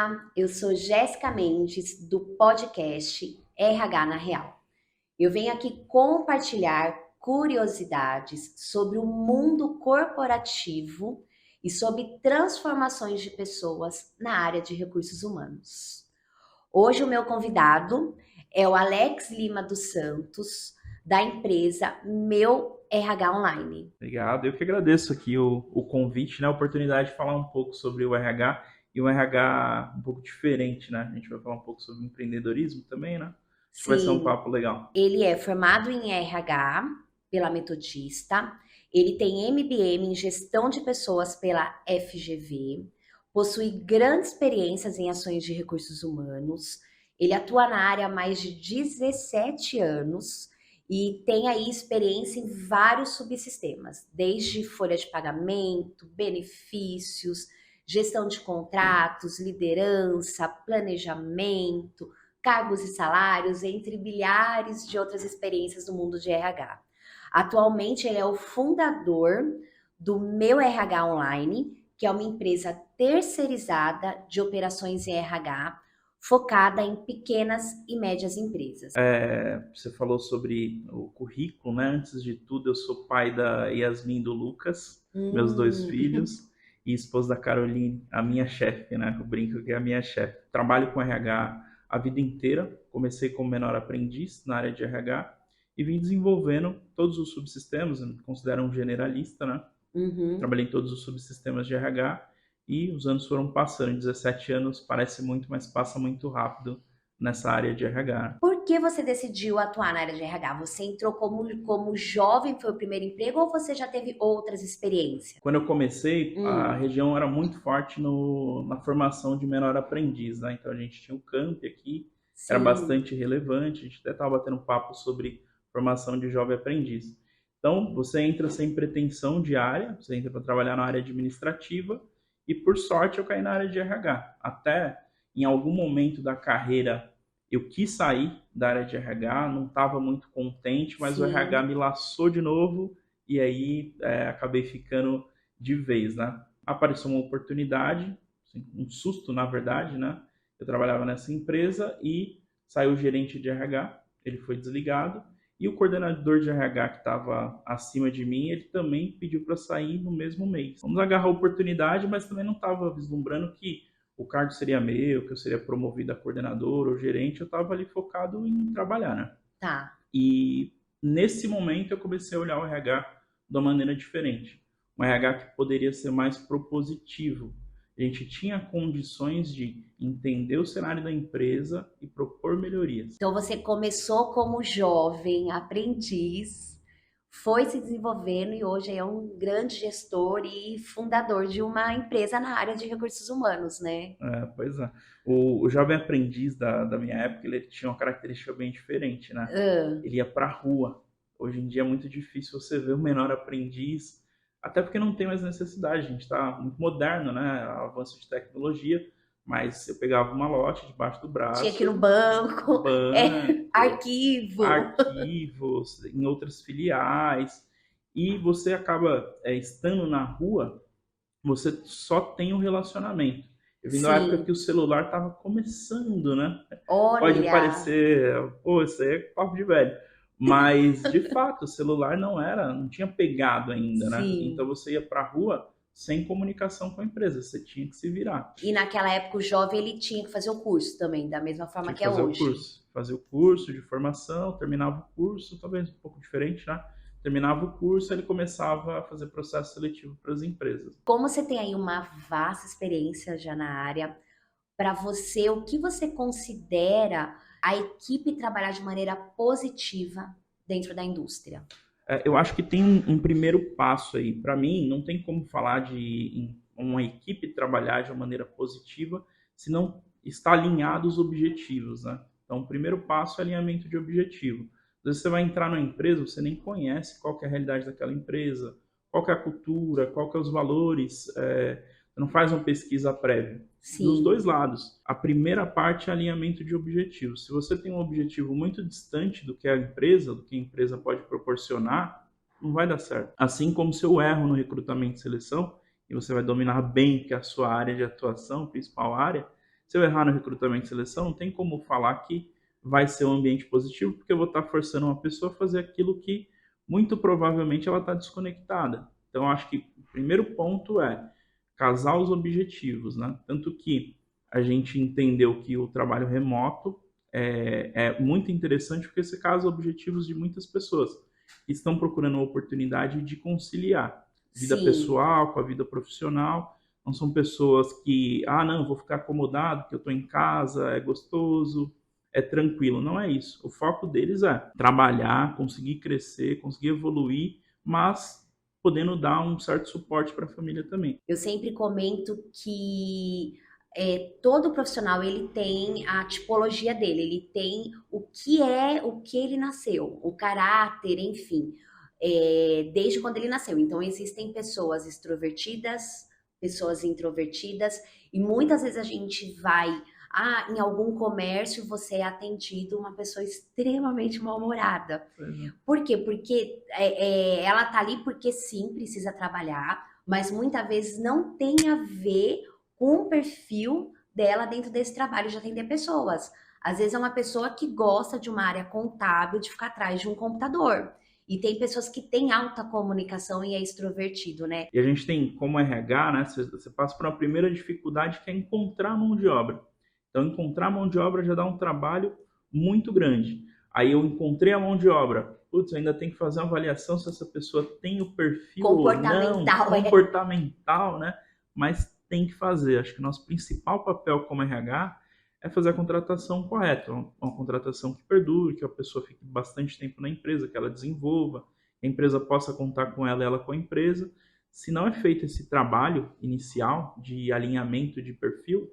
Olá, eu sou Jéssica Mendes do podcast RH na Real. Eu venho aqui compartilhar curiosidades sobre o mundo corporativo e sobre transformações de pessoas na área de recursos humanos. Hoje o meu convidado é o Alex Lima dos Santos, da empresa Meu RH Online. Obrigado. Eu que agradeço aqui o convite, né? A oportunidade de falar um pouco sobre o RH e um RH um pouco diferente, né? A gente vai falar um pouco sobre empreendedorismo também, né? Acho que vai ser um Sim, papo legal. ele é formado em RH pela Metodista, ele tem MBA em Gestão de Pessoas pela FGV, possui grandes experiências em ações de recursos humanos, ele atua na área há mais de 17 anos e tem aí experiência em vários subsistemas, desde folha de pagamento, benefícios, gestão de contratos, liderança, planejamento, cargos e salários, entre milhares de outras experiências no mundo de RH. Atualmente, ele é o fundador do Meu RH Online, que é uma empresa terceirizada de operações em RH, focada em pequenas e médias empresas. Você falou sobre o currículo, né? Antes de tudo, eu sou pai da Yasmin e do Lucas, meus dois Hum. filhos, e esposa da Caroline, a minha chefe, né? Eu brinco que é a minha chefe. Trabalho com RH a vida inteira. Comecei como menor aprendiz na área de RH e vim desenvolvendo todos os subsistemas. Eu me considero um generalista, né? Uhum. Trabalhei em todos os subsistemas de RH e os anos foram passando. 17 anos parece muito, mas passa muito rápido nessa área de RH. Por que você decidiu atuar na área de RH? Você entrou como jovem, foi o primeiro emprego, ou você já teve outras experiências? Quando eu comecei, a Hum, região era muito forte na formação de menor aprendiz, né? Então a gente tinha o camp aqui, era sim, bastante relevante, a gente até estava batendo um papo sobre formação de jovem aprendiz. Então você entra sem pretensão de área, você entra para trabalhar na área administrativa e por sorte eu caí na área de RH. Até em algum momento da carreira eu quis sair da área de RH, não estava muito contente, mas o RH sim. me laçou de novo e aí acabei ficando de vez, né? Apareceu uma oportunidade, assim, um susto, na verdade, né? Eu trabalhava nessa empresa e saiu o gerente de RH, ele foi desligado, e o coordenador de RH que estava acima de mim, ele também pediu para sair no mesmo mês. Vamos agarrar a oportunidade, mas também não estava vislumbrando que o cargo seria meu, que eu seria promovido a coordenador ou gerente, eu estava ali focado em trabalhar, né? Tá. E nesse momento eu comecei a olhar o RH de uma maneira diferente. Um RH que poderia ser mais propositivo. A gente tinha condições de entender o cenário da empresa e propor melhorias. Então você começou como jovem aprendiz, foi se desenvolvendo e hoje é um grande gestor e fundador de uma empresa na área de recursos humanos, né? Pois é. O jovem aprendiz da minha época, ele tinha uma característica bem diferente, né? Hã, Ele ia para a rua. Hoje em dia é muito difícil você ver o menor aprendiz, até porque não tem mais necessidade. A gente está muito moderno, né? Avanço de tecnologia, mas eu pegava uma lote debaixo do tinha que ir no braço, banco, banco, arquivo. arquivos, em outras filiais, e você acaba estando na rua, você só tem um relacionamento. Eu vim da época que Sim, o celular estava começando, né? Pode olha, parecer, pô, isso aí é papo de velho. Mas, de fato, o celular não tinha pegado ainda, né? Então sim. você ia para a rua sem comunicação com a empresa, você tinha que se virar. E naquela época o jovem ele tinha que fazer o curso também, da mesma forma Tinha que que é hoje. fazer o curso de formação, terminava o curso, talvez um pouco diferente, né? Terminava o curso, ele começava a fazer processo seletivo para as empresas. Como você tem aí uma vasta experiência já na área, para você, o que você considera a equipe trabalhar de maneira positiva dentro da indústria? Eu acho que tem um primeiro passo aí. Para mim, não tem como falar de uma equipe trabalhar de uma maneira positiva se não está alinhado os objetivos, né? Então, o primeiro passo é alinhamento de objetivo. Às vezes você vai entrar numa empresa, você nem conhece qual que é a realidade daquela empresa, qual que é a cultura, qual que é os valores, você não faz uma pesquisa prévia. Dos dois Sim, lados. A primeira parte é alinhamento de objetivos. Se você tem um objetivo muito distante do que é a empresa, do que a empresa pode proporcionar, não vai dar certo. Assim como se eu erro no recrutamento e seleção, e você vai dominar bem que é a sua área de atuação, principal área, Se eu errar no recrutamento e seleção, não tem como falar que vai ser um ambiente positivo, porque eu vou estar forçando uma pessoa a fazer aquilo que muito provavelmente ela está desconectada. Então, eu acho que o primeiro ponto é casar os objetivos, né? Tanto que a gente entendeu que o trabalho remoto é muito interessante porque você casa objetivos de muitas pessoas que estão procurando uma oportunidade de conciliar vida Sim. pessoal com a vida profissional. Não são pessoas que, não, vou ficar acomodado porque eu estou em casa, é gostoso, é tranquilo. Não é isso. O foco deles é trabalhar, conseguir crescer, conseguir evoluir, mas podendo dar um certo suporte para a família também. Eu sempre comento que todo profissional ele tem a tipologia dele, ele tem o que ele nasceu, o caráter, enfim, desde quando ele nasceu. Então existem pessoas extrovertidas, pessoas introvertidas, e muitas vezes a gente vai em algum comércio você é atendido uma pessoa extremamente mal-humorada. Pois é. Por quê? Porque ela tá ali porque sim, precisa trabalhar, mas muitas vezes não tem a ver com o perfil dela dentro desse trabalho de atender pessoas. Às vezes é uma pessoa que gosta de uma área contábil, de ficar atrás de um computador. E tem pessoas que têm alta comunicação e é extrovertido, né? E a gente tem, como RH, né, você passa por uma primeira dificuldade que é encontrar mão de obra. Então, encontrar mão de obra já dá um trabalho muito grande. Aí eu encontrei a mão de obra. Putz, eu ainda tenho que fazer uma avaliação se essa pessoa tem o perfil ou não, Comportamental, comportamental, né? Mas tem que fazer. Acho que o nosso principal papel como RH é fazer a contratação correta. Uma contratação que perdure, que a pessoa fique bastante tempo na empresa, que ela desenvolva, que a empresa possa contar com ela e ela com a empresa. Se não é feito esse trabalho inicial de alinhamento de perfil,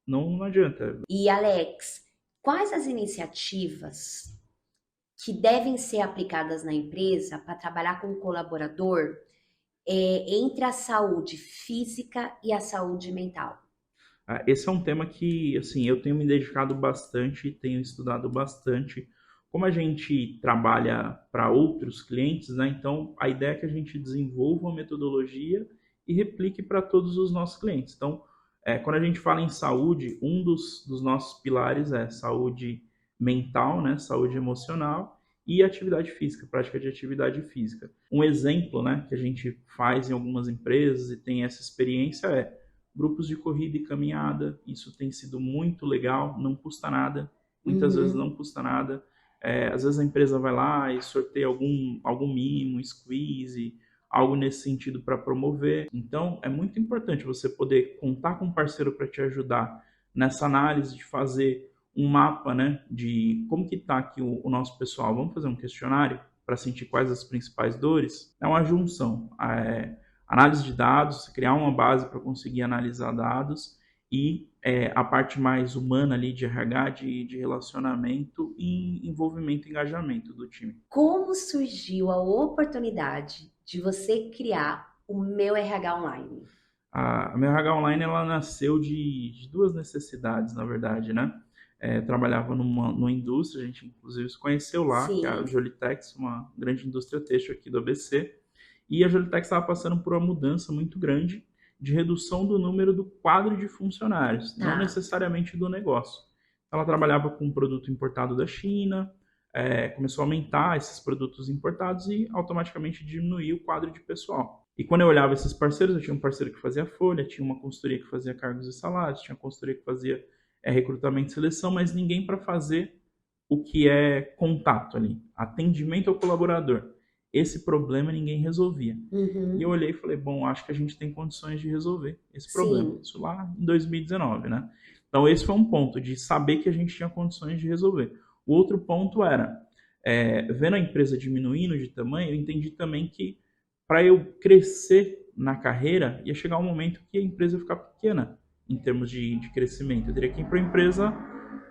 não adianta. E Alex, quais as iniciativas que devem ser aplicadas na empresa para trabalhar com o colaborador entre a saúde física e a saúde mental? Esse é um tema que, assim, eu tenho me dedicado bastante, tenho estudado bastante. Como a gente trabalha para outros clientes, né? Então, a ideia é que a gente desenvolva uma metodologia e replique para todos os nossos clientes. Então, quando a gente fala em saúde, um dos nossos pilares é saúde mental, né? Saúde emocional e atividade física, prática de atividade física. Um exemplo, né, que a gente faz em algumas empresas e tem essa experiência grupos de corrida e caminhada. Isso tem sido muito legal, não custa nada, muitas vezes Uhum. não custa nada. Às vezes a empresa vai lá e sorteia algum mimo, squeeze, algo nesse sentido para promover. Então, é muito importante você poder contar com um parceiro para te ajudar nessa análise de fazer um mapa, né, de como que está aqui o nosso pessoal. Vamos fazer um questionário para sentir quais as principais dores? É uma junção. Análise de dados, criar uma base para conseguir analisar dados e a parte mais humana ali de RH, de relacionamento e envolvimento e engajamento do time. Como surgiu a oportunidade de você criar o meu RH Online? A minha RH Online ela nasceu de duas necessidades, na verdade, né? Trabalhava numa indústria, a gente inclusive se conheceu lá, que é a Sim, Jolitex, uma grande indústria têxtil aqui do ABC. E a Jolitex estava passando por uma mudança muito grande de redução do número do quadro de funcionários, não tá. necessariamente do negócio. Ela trabalhava com um produto importado da China, começou a aumentar esses produtos importados e automaticamente diminuir o quadro de pessoal. E quando eu olhava esses parceiros, eu tinha um parceiro que fazia folha, tinha uma consultoria que fazia cargos e salários, tinha uma consultoria que fazia recrutamento e seleção, mas ninguém para fazer o que é contato ali, atendimento ao colaborador. Esse problema ninguém resolvia. E eu Uhum. olhei e falei, bom, acho que a gente tem condições de resolver esse problema. Sim. Isso lá em 2019, né? Então esse foi um ponto de saber que a gente tinha condições de resolver. O outro ponto era, vendo a empresa diminuindo de tamanho, eu entendi também que para eu crescer na carreira, ia chegar um momento que a empresa ia ficar pequena em termos de crescimento. Eu teria que ir para uma empresa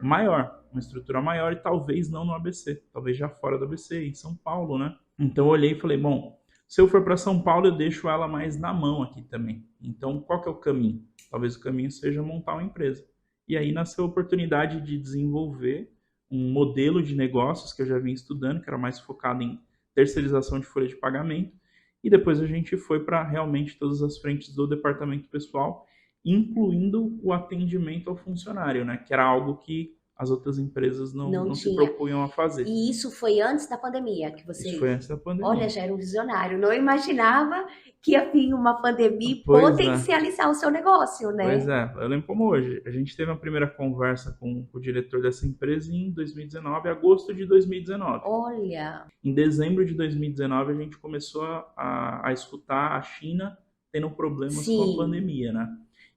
maior, uma estrutura maior e talvez não no ABC, talvez já fora do ABC, em São Paulo, né? Então eu olhei e falei, bom, se eu for para São Paulo, eu deixo ela mais na mão aqui também. Então, qual que é o caminho? Talvez o caminho seja montar uma empresa. E aí nasceu a oportunidade de desenvolver um modelo de negócios que eu já vinha estudando, que era mais focado em terceirização de folha de pagamento. E depois a gente foi para realmente todas as frentes do departamento pessoal incluindo o atendimento ao funcionário, né? Que era algo que as outras empresas Não não se tinha. propunham a fazer. E isso foi antes da pandemia que Isso você. foi antes da Olha, pandemia. já era um visionário. Não imaginava que ia vir uma pandemia e Pois é. potencializar o seu negócio, Pois né? é, eu lembro como hoje. A gente teve a primeira conversa com o diretor dessa empresa em 2019, agosto de 2019. Olha, Em dezembro de 2019, a gente começou a escutar a China tendo problemas com a sim. pandemia, né?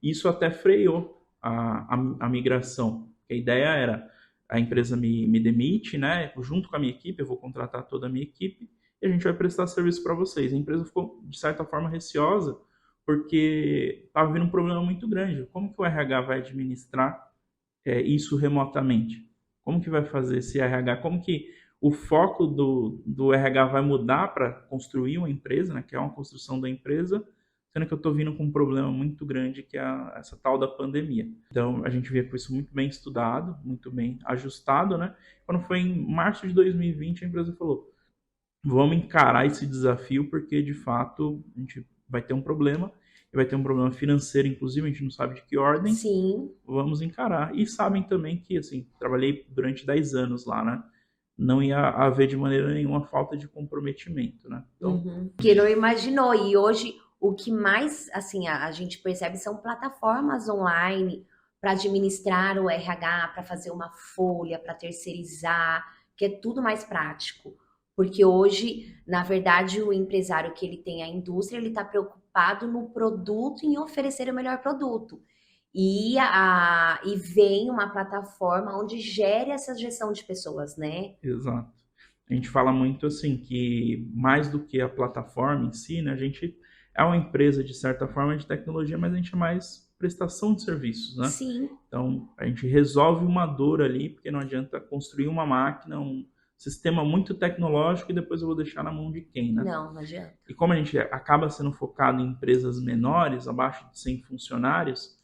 Isso até freou a migração. A ideia era, a empresa me demite, né? Junto com a minha equipe, eu vou contratar toda a minha equipe e a gente vai prestar serviço para vocês. A empresa ficou, de certa forma, receosa, porque estava vindo um problema muito grande. Como que o RH vai administrar isso remotamente? Como que vai fazer esse RH? Como que o foco do RH vai mudar para construir uma empresa, né, que é uma construção da empresa, sendo que eu estou vindo com um problema muito grande, que é essa tal da pandemia. Então, a gente via com isso muito bem estudado, muito bem ajustado, né? Quando foi em março de 2020, a empresa falou, vamos encarar esse desafio, porque, de fato, a gente vai ter um problema, e vai ter um problema financeiro, inclusive, a gente não sabe de que ordem, Sim. vamos encarar. E sabem também que, assim, trabalhei durante 10 anos lá, né? Não ia haver de maneira nenhuma falta de comprometimento, né? Então, Uhum. Que não imaginou. E hoje o que mais assim a gente percebe são plataformas online para administrar o RH, para fazer uma folha, para terceirizar, que é tudo mais prático. Porque hoje, na verdade, o empresário que ele tem a indústria, ele está preocupado no produto, em oferecer o melhor produto. E vem uma plataforma onde gere essa gestão de pessoas, né? exato. A gente fala muito assim que mais do que a plataforma em si, né, a gente é uma empresa de certa forma de tecnologia, mas a gente é mais prestação de serviços, né? Sim, Então, a gente resolve uma dor ali, porque não adianta construir uma máquina, um sistema muito tecnológico e depois eu vou deixar na mão de quem, né? não adianta. E como a gente acaba sendo focado em empresas menores, abaixo de 100 funcionários,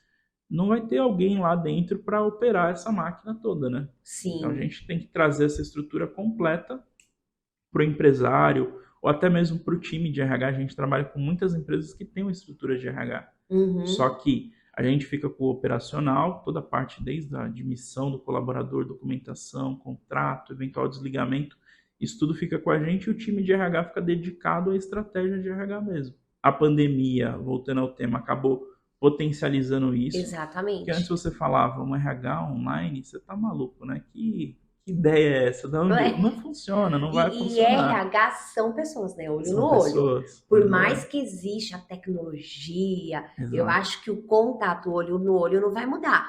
não vai ter alguém lá dentro para operar essa máquina toda, né? Então a Sim. gente tem que trazer essa estrutura completa para o empresário ou até mesmo para o time de RH. A gente trabalha com muitas empresas que têm uma estrutura de RH. Só Uhum. que a gente fica com o operacional, toda a parte desde a admissão do colaborador, documentação, contrato, eventual desligamento, isso tudo fica com a gente e o time de RH fica dedicado à estratégia de RH mesmo. A pandemia, voltando ao tema, acabou potencializando isso, porque antes Exatamente. você falava um RH online, você tá maluco, né? Que ideia é essa? Da onde? Não funciona, não vai E funcionar. RH são pessoas, né? Olho no São olho. pessoas, Por pois mais é, que exista a tecnologia, eu exato, acho que o contato olho no olho não vai mudar.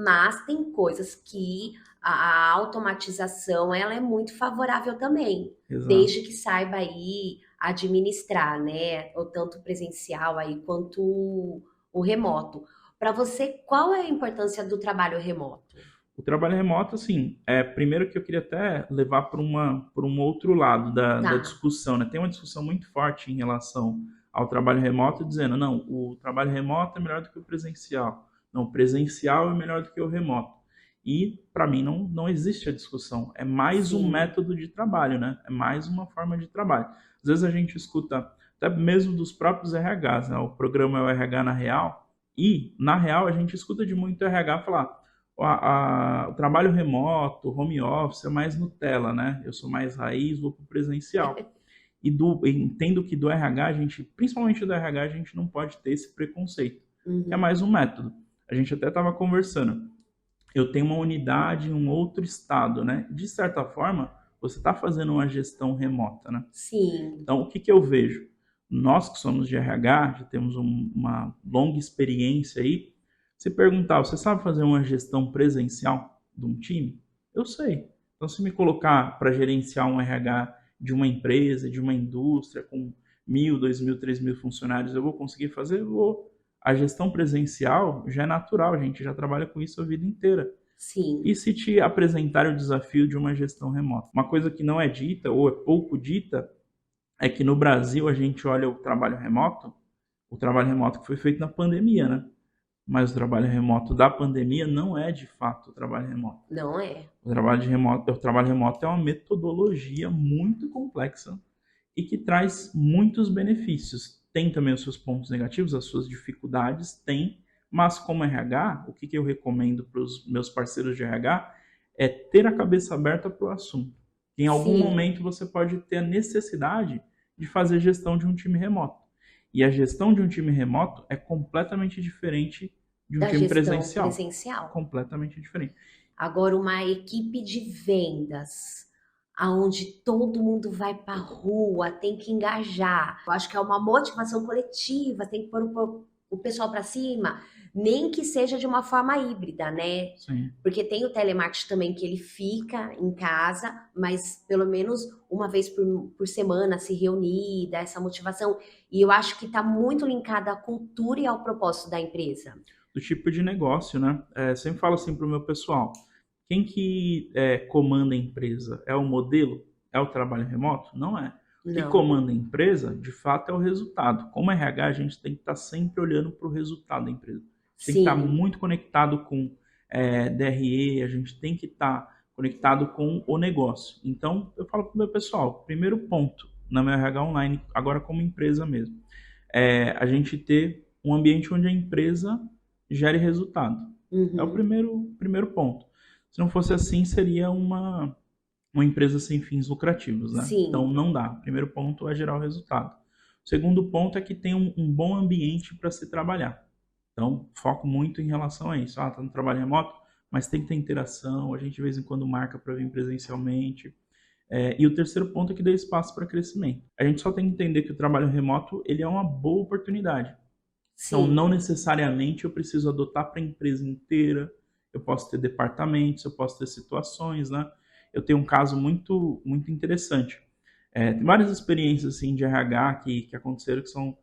Mas tem coisas que a automatização ela é muito favorável também, exato. desde que saiba aí administrar, né? O tanto presencial aí quanto o remoto. Para você, qual é a importância do trabalho remoto? O trabalho remoto, assim, primeiro que eu queria até levar para um outro lado da Tá, discussão, né? Tem uma discussão muito forte em relação ao trabalho remoto, dizendo, não, o trabalho remoto é melhor do que o presencial. Não, o presencial é melhor do que o remoto. E, para mim, não existe a discussão. É mais um sim, método de trabalho, né? É mais uma forma de trabalho. Às vezes a gente escuta, até mesmo dos próprios RHs, né? O programa é o RH na Real, e, na Real, a gente escuta de muito RH falar o trabalho remoto, home office é mais Nutella, né? Eu sou mais raiz, vou para o presencial. Entendo que do RH, a gente, principalmente do RH, a gente não pode ter esse preconceito, que é uhum, mais um método. A gente até estava conversando. Eu tenho uma unidade em um outro estado, né? De certa forma, você está fazendo uma gestão remota, né? sim. Então, o que eu vejo? Nós que somos de RH, já temos uma longa experiência aí. Se perguntar, você sabe fazer uma gestão presencial de um time? Eu sei. Então, se me colocar para gerenciar um RH de uma empresa, de uma indústria com 1.000, 2.000, 3.000 funcionários, eu vou conseguir fazer? Eu vou. A gestão presencial já é natural, a gente já trabalha com isso a vida inteira. Sim, E se te apresentar o desafio de uma gestão remota? Uma coisa que não é dita ou é pouco dita é que no Brasil a gente olha o trabalho remoto que foi feito na pandemia, né? Mas o trabalho remoto da pandemia não é de fato o trabalho remoto. não é. O trabalho remoto é uma metodologia muito complexa e que traz muitos benefícios. Tem também os seus pontos negativos, as suas dificuldades, tem, Mas como RH, o que eu recomendo para os meus parceiros de RH é ter a cabeça aberta para o assunto. Em algum Sim, momento você pode ter a necessidade de fazer gestão de um time remoto. E a gestão de um time remoto é completamente diferente de um da time gestão presencial. presencial. Completamente diferente. Agora, uma equipe de vendas, aonde todo mundo vai para a rua, tem que engajar. Eu acho que é uma motivação coletiva, tem que pôr o pessoal para cima, nem que seja de uma forma híbrida, né? Sim. Porque tem o telemarketing também que ele fica em casa, mas pelo menos uma vez por semana se reunir, dar essa motivação. E eu acho que está muito linkada à cultura e ao propósito da empresa. Do tipo de negócio, né? Sempre falo assim para o meu pessoal, quem que comanda a empresa? É o modelo? É o trabalho remoto? Não é. O que Não. comanda a empresa, de fato, é o resultado. Como RH, a gente tem que estar sempre olhando para o resultado da empresa. A gente tem que estar Sim. muito conectado com DRE, a gente tem que estar conectado com o negócio. Então, eu falo para o meu pessoal, primeiro ponto na meu RH Online, agora como empresa mesmo, é a gente ter um ambiente onde a empresa gere resultado. É o Uhum. primeiro ponto. Se não fosse assim, seria uma empresa sem fins lucrativos, né? Então Sim. não dá. O primeiro ponto é gerar o resultado. O segundo ponto é que tem um bom ambiente para se trabalhar. Então, foco muito em relação a isso. Tá no trabalho remoto, mas tem que ter interação, a gente de vez em quando marca para vir presencialmente. E o terceiro ponto é que dê espaço para crescimento. A gente só tem que entender que o trabalho remoto ele é uma boa oportunidade. Então, não Sim. necessariamente eu preciso adotar para a empresa inteira. Eu posso ter departamentos, eu posso ter situações, né? Eu tenho um caso muito, muito interessante. Tem várias experiências assim, de RH que aconteceram que são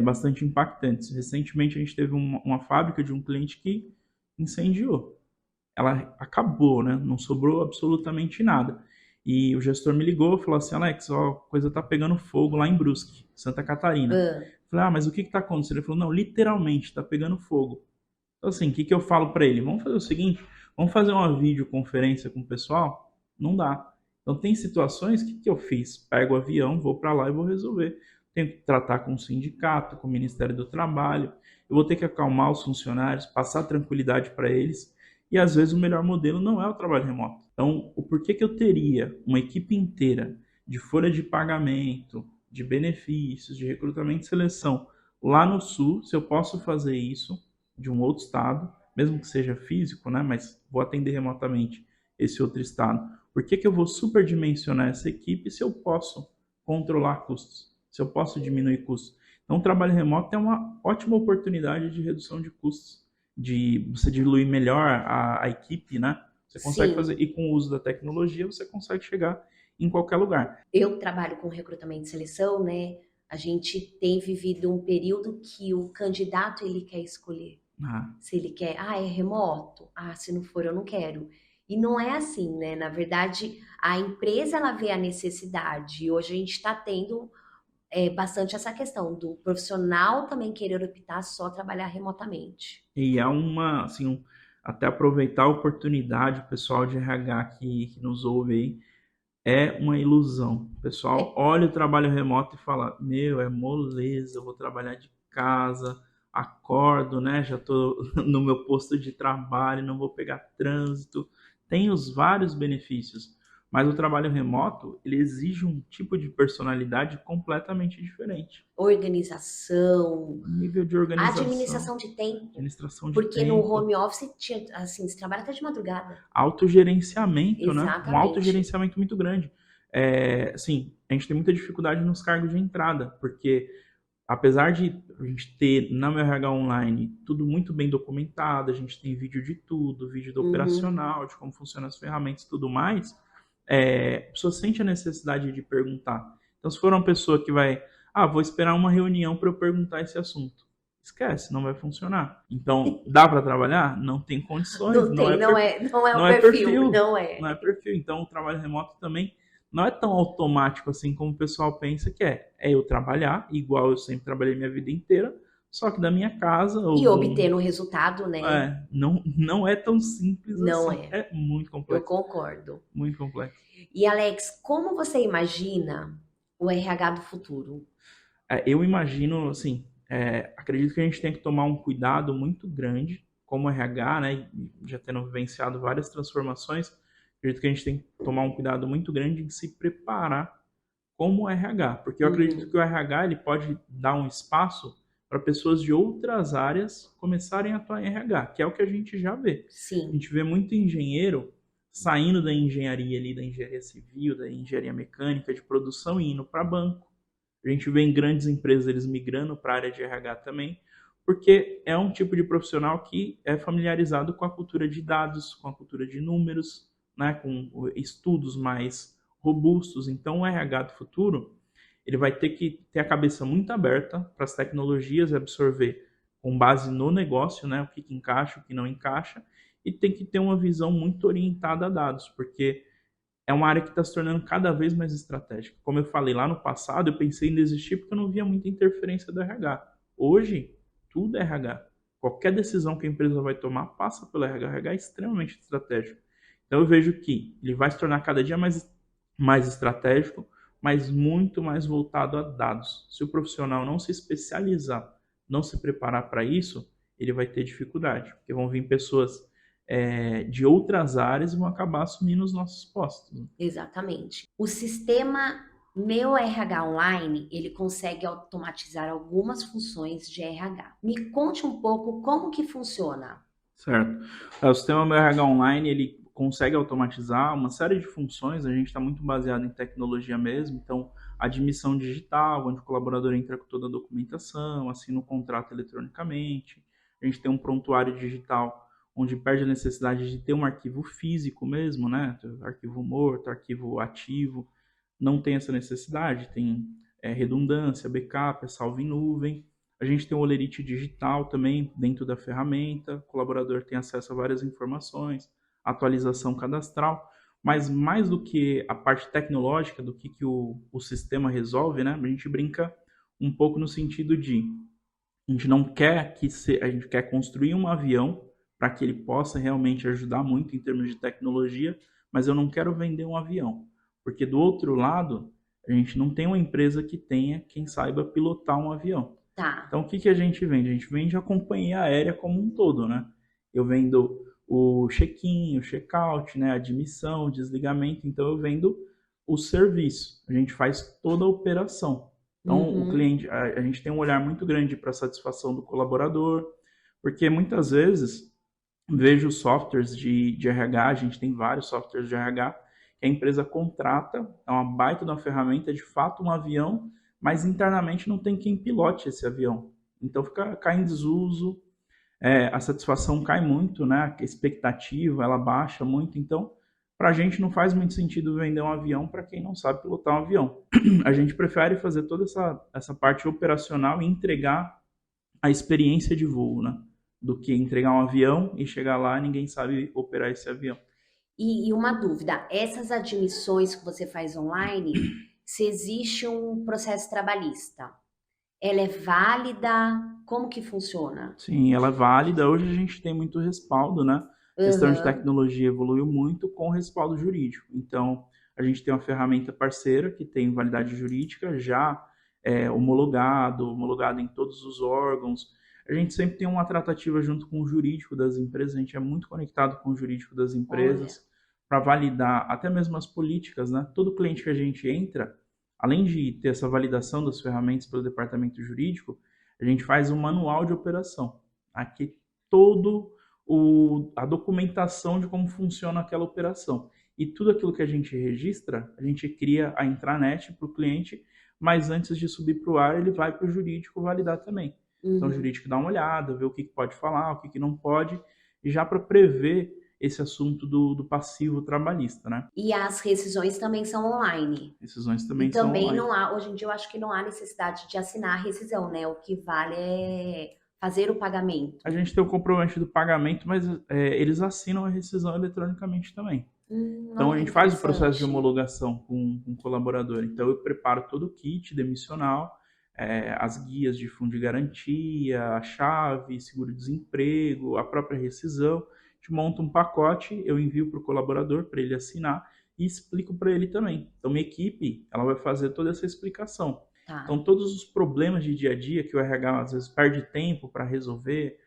bastante impactantes. Recentemente, a gente teve uma fábrica de um cliente que incendiou. Ela acabou, né? Não sobrou absolutamente nada. E o gestor me ligou e falou assim, Alex, ó, a coisa tá pegando fogo lá em Brusque, Santa Catarina. Ah, Eu falei, mas o que está acontecendo? Ele falou, não, literalmente, está pegando fogo. Então, assim, o que eu falo para ele? Vamos fazer o seguinte, vamos fazer uma videoconferência com o pessoal? Não dá. Então, tem situações, o que eu fiz? Pego o avião, vou para lá e vou resolver. Tenho que tratar com o sindicato, com o Ministério do Trabalho, eu vou ter que acalmar os funcionários, passar tranquilidade para eles, e às vezes o melhor modelo não é o trabalho remoto. Então, o porquê que eu teria uma equipe inteira de folha de pagamento, de benefícios, de recrutamento e seleção lá no sul, se eu posso fazer isso de um outro estado, mesmo que seja físico, né, mas vou atender remotamente esse outro estado. Por que eu vou superdimensionar essa equipe se eu posso controlar custos, se eu posso diminuir custos? Então, o trabalho remoto é uma ótima oportunidade de redução de custos, de você diluir melhor a equipe, né? Você consegue sim. fazer, e com o uso da tecnologia, você consegue chegar em qualquer lugar. Eu trabalho com recrutamento e seleção, né? A gente tem vivido um período que o candidato ele quer escolher Ah, se ele quer, é remoto, se não for eu não quero. E não é assim, né? Na verdade, a empresa ela vê a necessidade. E hoje a gente está tendo bastante essa questão do profissional também querer optar só trabalhar remotamente. e é uma, assim, até aproveitar a oportunidade, o pessoal de RH que nos ouve aí, é uma ilusão. O pessoal É, olha o trabalho remoto e fala: Meu, é moleza, eu vou trabalhar de casa, acordo, né? Já estou no meu posto de trabalho, não vou pegar trânsito. Tem os vários benefícios, mas o trabalho remoto ele exige um tipo de personalidade completamente diferente. organização, Nível de organização, administração de tempo. administração de Porque no tempo, home office tinha, assim, você trabalha até de madrugada. autogerenciamento, né? Um Exatamente. autogerenciamento muito grande. Assim, a gente tem muita dificuldade nos cargos de entrada, porque apesar de a gente ter na meu RH Online tudo muito bem documentado, a gente tem vídeo de tudo, vídeo do Uhum. operacional, de como funcionam as ferramentas e tudo mais, a pessoa sente a necessidade de perguntar. Então, se for uma pessoa que vai, vou esperar uma reunião para eu perguntar esse assunto. Esquece, não vai funcionar. Então, dá para trabalhar? Não tem condições, Não tem, não é o não é perfil, perfil, não não é. é perfil. Então, o trabalho remoto também não é tão automático assim como o pessoal pensa que é. É eu trabalhar, igual eu sempre trabalhei minha vida inteira, só que da minha casa ou E do. obter no resultado, né? Não é tão simples Não assim. é. É muito Eu complexo. concordo. Muito complexo. E Alex, como você imagina o RH do futuro? Eu imagino, assim, acredito que a gente tem que tomar um cuidado muito grande, como RH, né, já tendo vivenciado várias transformações, acredito que a gente tem que tomar um cuidado muito grande em se preparar como RH, porque eu acredito que o RH ele pode dar um espaço para pessoas de outras áreas começarem a atuar em RH, que é o que a gente já vê. A Sim. gente vê muito engenheiro saindo da engenharia ali, da engenharia civil, da engenharia mecânica, de produção e indo para banco. A gente vê em grandes empresas eles migrando para a área de RH também, porque é um tipo de profissional que é familiarizado com a cultura de dados, com a cultura de números, né, com estudos mais robustos. Então, o RH do futuro ele vai ter que ter a cabeça muito aberta para as tecnologias e absorver com base no negócio, né, o que encaixa, o que não encaixa, e tem que ter uma visão muito orientada a dados, porque é uma área que está se tornando cada vez mais estratégica. Como eu falei lá no passado, eu pensei em desistir porque eu não via muita interferência do RH. Hoje, tudo é RH. Qualquer decisão que a empresa vai tomar passa pelo RH. O RH é extremamente estratégico. Então eu vejo que ele vai se tornar cada dia mais estratégico, mas muito mais voltado a dados. Se o profissional não se especializar, não se preparar para isso, ele vai ter dificuldade, porque vão vir pessoas de outras áreas e vão acabar assumindo os nossos postos. Exatamente. O sistema Meu RH Online, ele consegue automatizar algumas funções de RH. Me conte um pouco como que funciona. Certo. O sistema Meu RH Online, ele consegue automatizar uma série de funções, a gente está muito baseado em tecnologia mesmo, então admissão digital, onde o colaborador entra com toda a documentação, assina o contrato eletronicamente, a gente tem um prontuário digital, onde perde a necessidade de ter um arquivo físico mesmo, né? Arquivo morto, arquivo ativo, não tem essa necessidade, tem redundância, backup, é salvo em nuvem. A gente tem o Olerite digital também dentro da ferramenta, o colaborador tem acesso a várias informações, atualização cadastral, mas mais do que a parte tecnológica, do que o sistema resolve, né? A gente brinca um pouco no sentido de a gente não quer a gente quer construir um avião para que ele possa realmente ajudar muito em termos de tecnologia, mas eu não quero vender um avião, porque do outro lado a gente não tem uma empresa que tenha quem saiba pilotar um avião. Tá. Então, o que, que a gente vende? A gente vende a companhia aérea como um todo, né? Eu vendo o check-in, o check-out, né? A admissão, o desligamento. Então, eu vendo o serviço. A gente faz toda a operação. Então, o Uhum. cliente, a gente tem um olhar muito grande para a satisfação do colaborador, porque muitas vezes vejo softwares de RH, a gente tem vários softwares de RH, que a empresa contrata, é uma baita de uma ferramenta, de fato um avião, mas internamente não tem quem pilote esse avião. Então cai em desuso, a satisfação cai muito, né? A expectativa ela baixa muito. Então, para a gente não faz muito sentido vender um avião para quem não sabe pilotar um avião. A gente prefere fazer toda essa parte operacional e entregar a experiência de voo, né? Do que entregar um avião e chegar lá e ninguém sabe operar esse avião. E uma dúvida, essas admissões que você faz online, se existe um processo trabalhista, ela é válida? Como que funciona? Sim, ela é válida. Hoje a gente tem muito respaldo, né? A questão de Aham. tecnologia evoluiu muito com respaldo jurídico. Então, a gente tem uma ferramenta parceira que tem validade jurídica já homologado em todos os órgãos. A gente sempre tem uma tratativa junto com o jurídico das empresas, a gente é muito conectado com o jurídico das Olha. empresas para validar até mesmo as políticas, né? Todo cliente que a gente entra, além de ter essa validação das ferramentas pelo departamento jurídico, a gente faz um manual de operação. Aqui todo a documentação de como funciona aquela operação. E tudo aquilo que a gente registra, a gente cria a intranet para o cliente, mas antes de subir para o ar, ele vai para o jurídico validar também. Então o Uhum. jurídico dá uma olhada, vê o que pode falar, o que não pode, e já para prever esse assunto do passivo trabalhista, né? E as rescisões também são online. Decisões E também são também online. não há, hoje em dia eu acho que não há necessidade de assinar a rescisão, né? O que vale é fazer o A pagamento. gente tem o comprovante do pagamento, mas eles assinam a rescisão eletronicamente também. Então a Olha que gente faz o processo de interessante. homologação com o colaborador. Então eu preparo todo o kit demissional, as guias de fundo de garantia, a chave, seguro-desemprego, a própria rescisão. A gente monta um pacote, eu envio para o colaborador para ele assinar e explico para ele também. Então minha equipe ela vai fazer toda essa explicação. Tá. Então, todos os problemas de dia a dia que o RH às vezes perde tempo para resolver,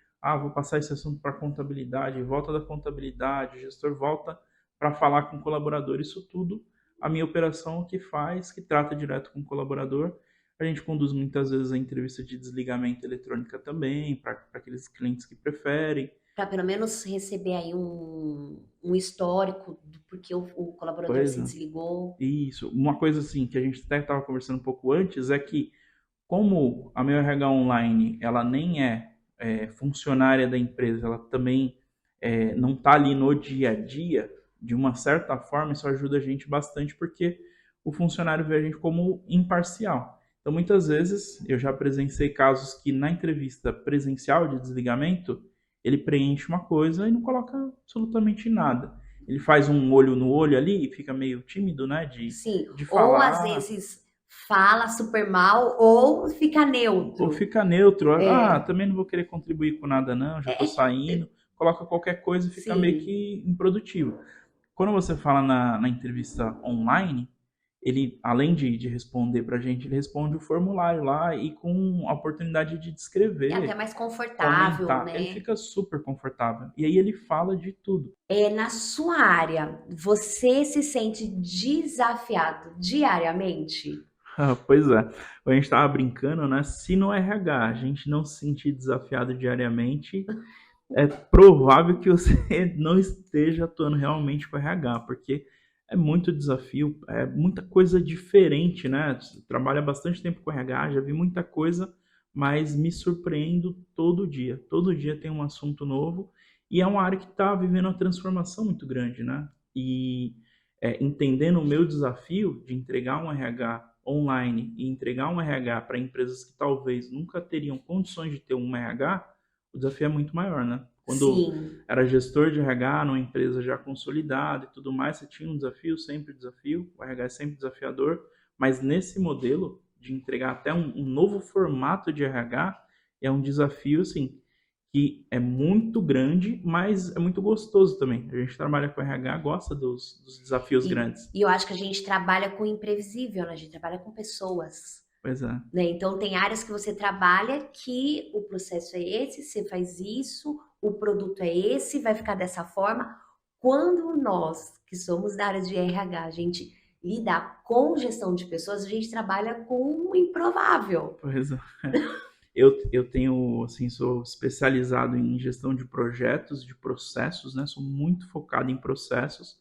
vou passar esse assunto para a contabilidade, volta da contabilidade, o gestor volta para falar com o colaborador, isso tudo a minha operação que faz, que trata direto com o colaborador. A gente conduz muitas vezes a entrevista de desligamento eletrônica também, para aqueles clientes que preferem. Para pelo menos receber aí um histórico do porquê o colaborador Pois se é. desligou. Isso. Uma coisa assim que a gente até estava conversando um pouco antes é que, como a meu RH Online ela nem é funcionária da empresa, ela também não está ali no dia a dia, de uma certa forma isso ajuda a gente bastante porque o funcionário vê a gente como imparcial. Então, muitas vezes, eu já presenciei casos que na entrevista presencial de desligamento, ele preenche uma coisa e não coloca absolutamente nada. Ele faz um olho no olho ali e fica meio tímido, né, Sim, de ou às falar, vezes fala super mal ou fica ou neutro. fica neutro. É, Também não vou querer contribuir com nada não, já estou saindo. Coloca qualquer coisa e fica meio sim. que improdutivo. Quando você fala na entrevista online, ele, além de responder para a gente, ele responde o formulário lá e com a oportunidade de É até descrever, mais confortável, comentar. Ele né? fica super confortável. E aí ele fala de tudo. Na sua área, você se sente desafiado diariamente? Pois é. A gente estava brincando, né? Se no RH a gente não se sentir desafiado diariamente, é provável que você não esteja atuando realmente com RH, porque é muito desafio, é muita coisa diferente, né? Você trabalha bastante tempo com RH, já vi muita coisa, mas me surpreendo todo dia. Todo dia tem um assunto novo e é uma área que está vivendo uma transformação muito grande, né? E entendendo o meu desafio de entregar um RH online e entregar um RH para empresas que talvez nunca teriam condições de ter um RH, o desafio é muito maior, né? Quando Sim. era gestor de RH numa empresa já consolidada e tudo mais, você tinha um desafio, sempre desafio, o RH é sempre desafiador, mas nesse modelo de entregar até um novo formato de RH, é um desafio, assim, que é muito grande, mas é muito gostoso também. A gente trabalha com RH, gosta dos desafios grandes. E eu acho que a gente trabalha com o imprevisível, né? A gente trabalha com pessoas. Pois é. Né? Então, tem áreas que você trabalha que o processo é esse, você faz isso, o produto é esse, vai ficar dessa forma. Quando nós, que somos da área de RH, a gente lida com gestão de pessoas, a gente trabalha com o improvável. Pois é. Eu tenho, assim, sou especializado em gestão de projetos, de processos, né? Sou muito focado em processos,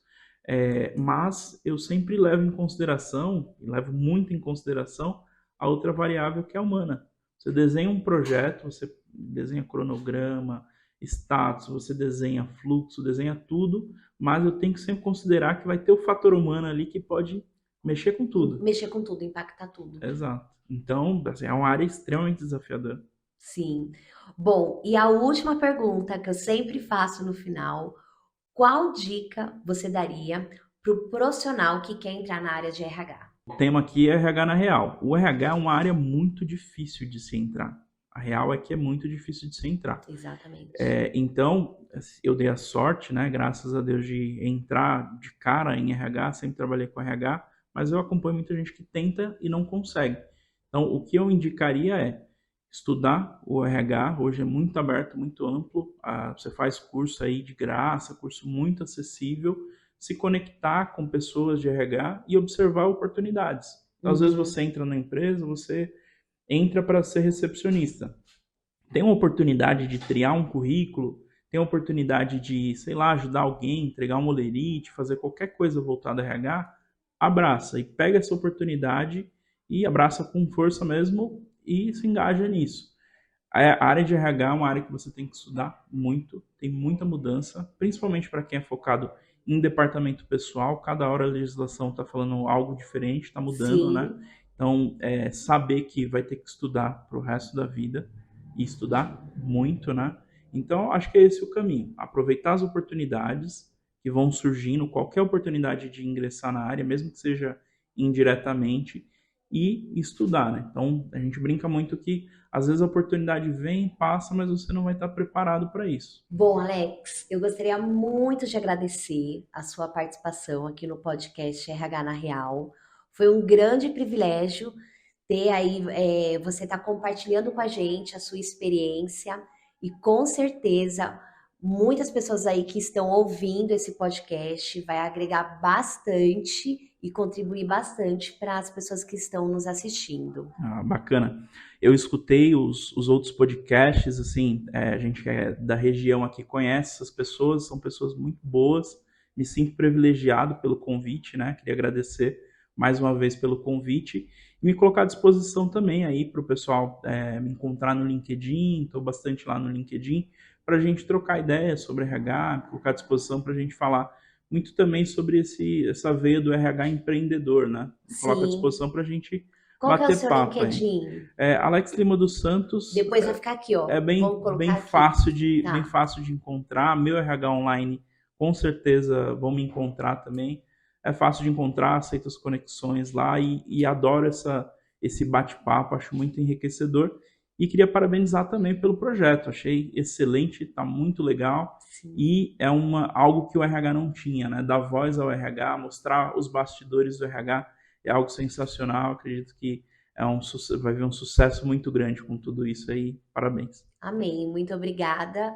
mas eu sempre levo em consideração, e levo muito em consideração, a outra variável que é a humana. Você desenha um projeto, você desenha cronograma, status, você desenha fluxo, desenha tudo, mas eu tenho que sempre considerar que vai ter o fator humano ali que pode mexer com tudo. Mexer com tudo, impactar tudo. Exato. Então, assim, é uma área extremamente desafiadora. Sim. Bom, e a última pergunta que eu sempre faço no final: qual dica você daria para o profissional que quer entrar na área de RH? O tema aqui é RH na real. O RH é uma área muito difícil de se entrar. A real é que é muito difícil de se entrar. Exatamente. Então, eu dei a sorte, né, graças a Deus, de entrar de cara em RH, sempre trabalhei com RH, mas eu acompanho muita gente que tenta e não consegue. Então, o que eu indicaria é estudar o RH, hoje é muito aberto, muito amplo, você faz curso aí de graça, curso muito acessível, se conectar com pessoas de RH e observar oportunidades. Então, às vezes Uhum. você entra na empresa, você entra para ser recepcionista. Tem uma oportunidade de triar um currículo, tem uma oportunidade de, sei lá, ajudar alguém, entregar um olerite, fazer qualquer coisa voltada a RH, abraça e pega essa oportunidade e abraça com força mesmo e se engaja nisso. A área de RH é uma área que você tem que estudar muito, tem muita mudança, principalmente para quem é focado em departamento pessoal. Cada hora a legislação está falando algo diferente, está mudando, né? Sim. Então, saber que vai ter que estudar para o resto da vida e estudar muito, né? Então, acho que é esse o caminho. Aproveitar as oportunidades que vão surgindo, qualquer oportunidade de ingressar na área, mesmo que seja indiretamente, e estudar, né? Então, a gente brinca muito que às vezes a oportunidade vem, passa, mas você não vai estar preparado para isso. Bom, Alex, eu gostaria muito de agradecer a sua participação aqui no podcast RH na Real. Foi um grande privilégio ter aí, você está compartilhando com a gente a sua experiência e com certeza muitas pessoas aí que estão ouvindo esse podcast vai agregar bastante e contribuir bastante para as pessoas que estão nos assistindo. Ah, bacana. Eu escutei os outros podcasts, assim, a gente que é da região aqui conhece essas pessoas, são pessoas muito boas. Me sinto privilegiado pelo convite, né? Queria agradecer mais uma vez pelo convite e me colocar à disposição também aí para o pessoal me encontrar no LinkedIn, estou bastante lá no LinkedIn, para a gente trocar ideias sobre RH, me colocar à disposição para a gente falar muito também sobre essa veia do RH empreendedor, né? Me coloco à Sim. disposição para a gente Qual que é o bater seu papo aí. LinkedIn? Alex Lima dos Santos Depois vai ficar aqui, ó. é bem, Vamos bem, colocar aqui. fácil bem Tá. fácil de encontrar. Meu RH Online, com certeza, vão me encontrar também. É fácil de encontrar, aceito as conexões lá e adoro esse bate-papo, acho muito enriquecedor. E queria parabenizar também pelo projeto, achei excelente, está muito legal. Sim. E é algo que o RH não tinha, né? Dar voz ao RH, mostrar os bastidores do RH é algo sensacional. Acredito que vai haver um sucesso muito grande com tudo isso aí. Parabéns. Amém. Muito obrigada.